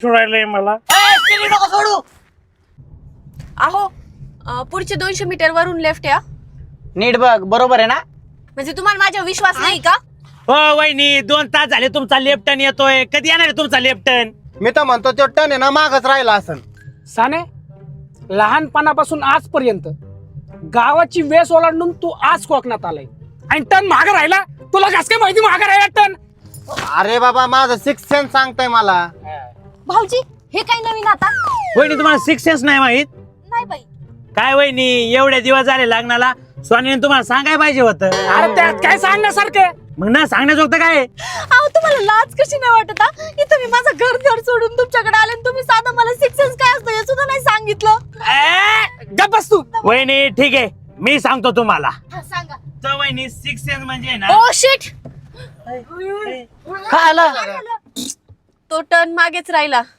सोडायलंय मला. सोडू. अहो पुढचे 200 मीटर वरून लेफ्ट या. नीट बघ, बरोबर आहे ना? म्हणजे तुम्हाला माझ्यावर विश्वास नाही का? हो वहिनी 2 तास झाले तुमचा लेफ्ट टर्न येतोय. कधी येणार आहे तुमचा लेफ्ट टर्न? मी तर म्हणतो तो टन आहे ना मागच राहिला असन. साने, लहानपणापासून आजपर्यंत गावाची वेस ओलांडून तू आज कोकणात आलाय आणि टन मागे राहिला. तुला कस काय माहिती मागे राहिला टन? अरे बाबा माझं 6th सेन्स सांगताय मला. भाऊजी हे काय नवीन आता? वहिनी तुम्हाला 6th सेन्स नाही माहित? नाही बाई. काय वहिनी एवढे दिवस झाले लग्नाला, सोनीने तुम्हाला सांगायला पाहिजे होतं. अरे त्यात काय सांगण्यासारखं? मग ना सांगण्याजोगतं काय? अहो तुम्हाला लाज कशी नाही वाटत? इथं मी माझं घर सोडून तुमच्याकडे आले आणि तुम्ही साधा मला 6 सेन्स काय असतं हे सुद्धा नाही सांगितलं. गप बस तू. वहिनी ठीक आहे मी सांगतो तुम्हाला. सांगा. तर वहिनी 6th सेन्स म्हणजे ना, ओ शिट, काय आला? तो टर्न मागेच राहिला.